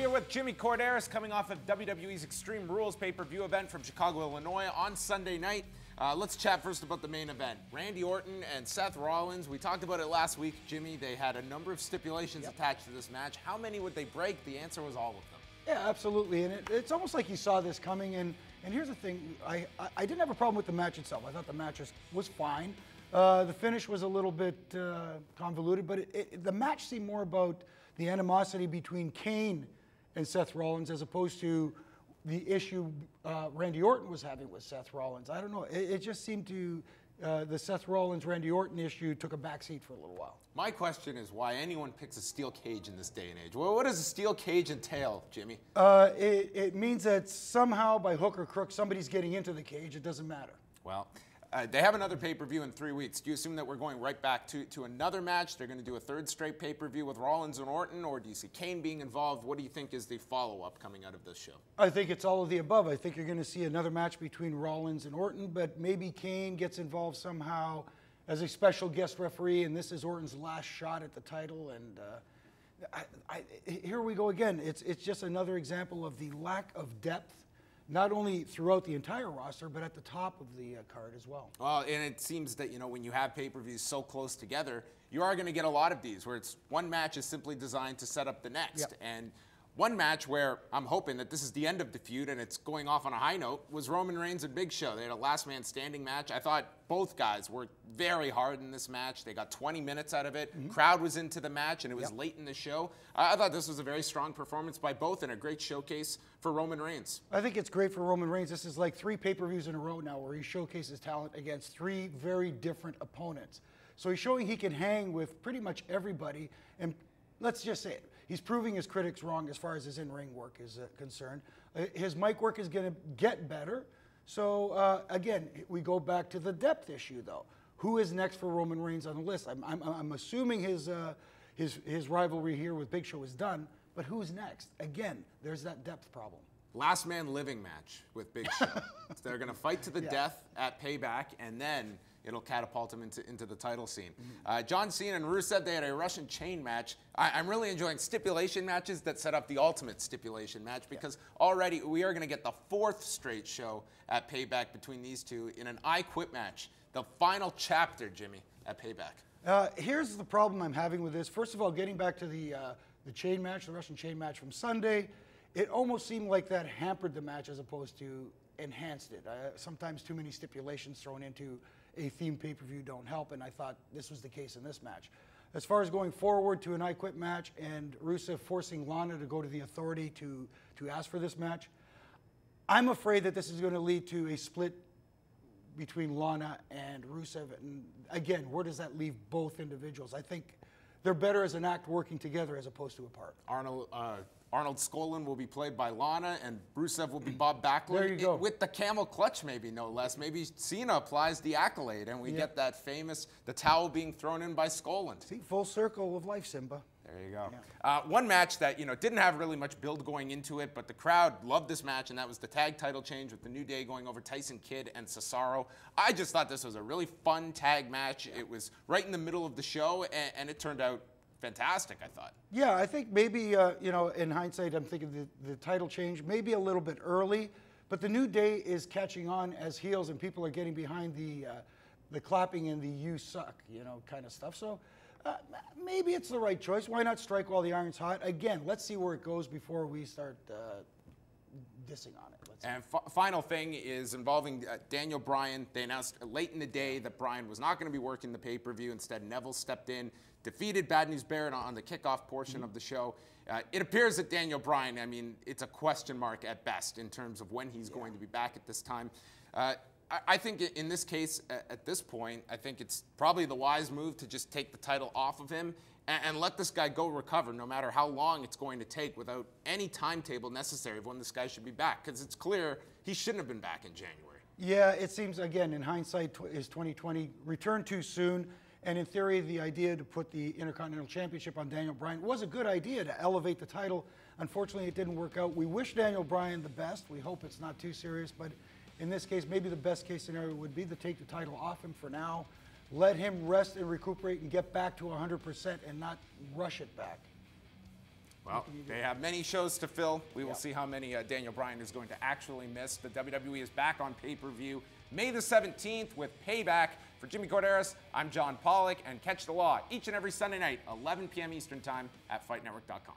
We are with Jimmy Corderas coming off of WWE's Extreme Rules pay-per-view event from Chicago, Illinois on Sunday night. Let's chat first about the main event. Randy Orton and Seth Rollins. We talked about it last week, Jimmy. They had a number of stipulations attached to this match. How many would they break? The answer was all of them. Yeah, absolutely. And it's almost like you saw this coming. And here's the thing. I didn't have a problem with the match itself. I thought the match was fine. The finish was a little bit convoluted, but the match seemed more about the animosity between Kane and Seth Rollins as opposed to the issue Randy Orton was having with Seth Rollins. I don't know. It just seemed to, the Seth Rollins-Randy Orton issue took a backseat for a little while. My question is why anyone picks a steel cage in this day and age. Well, what does a steel cage entail, Jimmy? It means that somehow, by hook or crook, somebody's getting into the cage. It doesn't matter. Well, they have another pay-per-view in 3 weeks. Do you assume that we're going right back to another match? They're going to do a third straight pay-per-view with Rollins and Orton, or do you see Kane being involved? What do you think is the follow-up coming out of this show? I think it's all of the above. I think you're going to see another match between Rollins and Orton, but maybe Kane gets involved somehow as a special guest referee, and this is Orton's last shot at the title. And here we go again. It's just another example of the lack of depth, not only throughout the entire roster, but at the top of the card as well. Well, and it seems that, you know, when you have pay-per-views so close together, you are going to get a lot of these where it's one match is simply designed to set up the next. Yep. And one match where I'm hoping that this is the end of the feud and it's going off on a high note was Roman Reigns and Big Show. They had a last man standing match. I thought both guys worked very hard in this match. They got 20 minutes out of it. Crowd was into the match, and it was late in the show. I thought this was a very strong performance by both and a great showcase for Roman Reigns. I think it's great for Roman Reigns. This is like 3 pay-per-views in a row now where he showcases talent against 3 very different opponents. So he's showing he can hang with pretty much everybody. And let's just say it, he's proving his critics wrong as far as his in-ring work is concerned. His mic work is going to get better. So, again, we go back to the depth issue, though. Who is next for Roman Reigns on the list? I'm assuming his rivalry here with Big Show is done, but who's next? Again, there's that depth problem. Last man living match with Big Show. They're going to fight to the death at Payback, and then it'll catapult him into the title scene. John Cena and Rusev, they had a Russian chain match. I'm really enjoying stipulation matches that set up the ultimate stipulation match because already we are going to get the 4th straight show at Payback between these two in an I Quit match. The final chapter, Jimmy, at Payback. Here's the problem I'm having with this. First of all, getting back to the chain match, the Russian chain match from Sunday, it almost seemed like that hampered the match as opposed to enhanced it. Sometimes too many stipulations thrown into a theme pay-per-view don't help, and I thought this was the case in this match. As far as going forward to an I Quit match and Rusev forcing Lana to go to the Authority to ask for this match, I'm afraid that this is going to lead to a split between Lana and Rusev. And again, where does that leave both individuals? I think they're better as an act working together as opposed to apart. Arnold Skolin will be played by Lana, and Rusev will be Bob Backlund. There you go. With the camel clutch, maybe, no less. Maybe Cena applies the accolade, and we get that famous, the towel being thrown in by Skolin. See, full circle of life, Simba. There you go. Yeah. One match that, you know, didn't have really much build going into it, but the crowd loved this match, and that was the tag title change with the New Day going over Tyson Kidd and Cesaro. I just thought this was a really fun tag match. It was right in the middle of the show, and it turned out fantastic, I thought. Yeah, I think maybe, you know, in hindsight, I'm thinking the title change maybe a little bit early, but the New Day is catching on as heels, and people are getting behind the clapping and the "you suck," you know, kind of stuff. So maybe it's the right choice. Why not strike while the iron's hot? Again, let's see where it goes before we start dissing on it. And final thing is involving Daniel Bryan. They announced late in the day that Bryan was not going to be working the pay-per-view. Instead, Neville stepped in, defeated Bad News Barrett on the kickoff portion of the show. It appears that Daniel Bryan, I mean, it's a question mark at best in terms of when he's going to be back at this time. I think in this case, at this point, I think it's probably the wise move to just take the title off of him and let this guy go recover, no matter how long it's going to take, without any timetable necessary of when this guy should be back, because it's clear he shouldn't have been back in January. Yeah, it seems, again, in hindsight, is 2020 returned too soon. And in theory, the idea to put the Intercontinental Championship on Daniel Bryan was a good idea to elevate the title. Unfortunately, it didn't work out. We wish Daniel Bryan the best. We hope it's not too serious. But in this case, maybe the best case scenario would be to take the title off him for now, let him rest and recuperate and get back to 100% and not rush it back. Well, they have many shows to fill. We will see how many Daniel Bryan is going to actually miss. The WWE is back on pay-per-view May the 17th with Payback. For Jimmy Corderas, I'm John Pollock, and catch the Law each and every Sunday night, 11 p.m. Eastern Time at FightNetwork.com.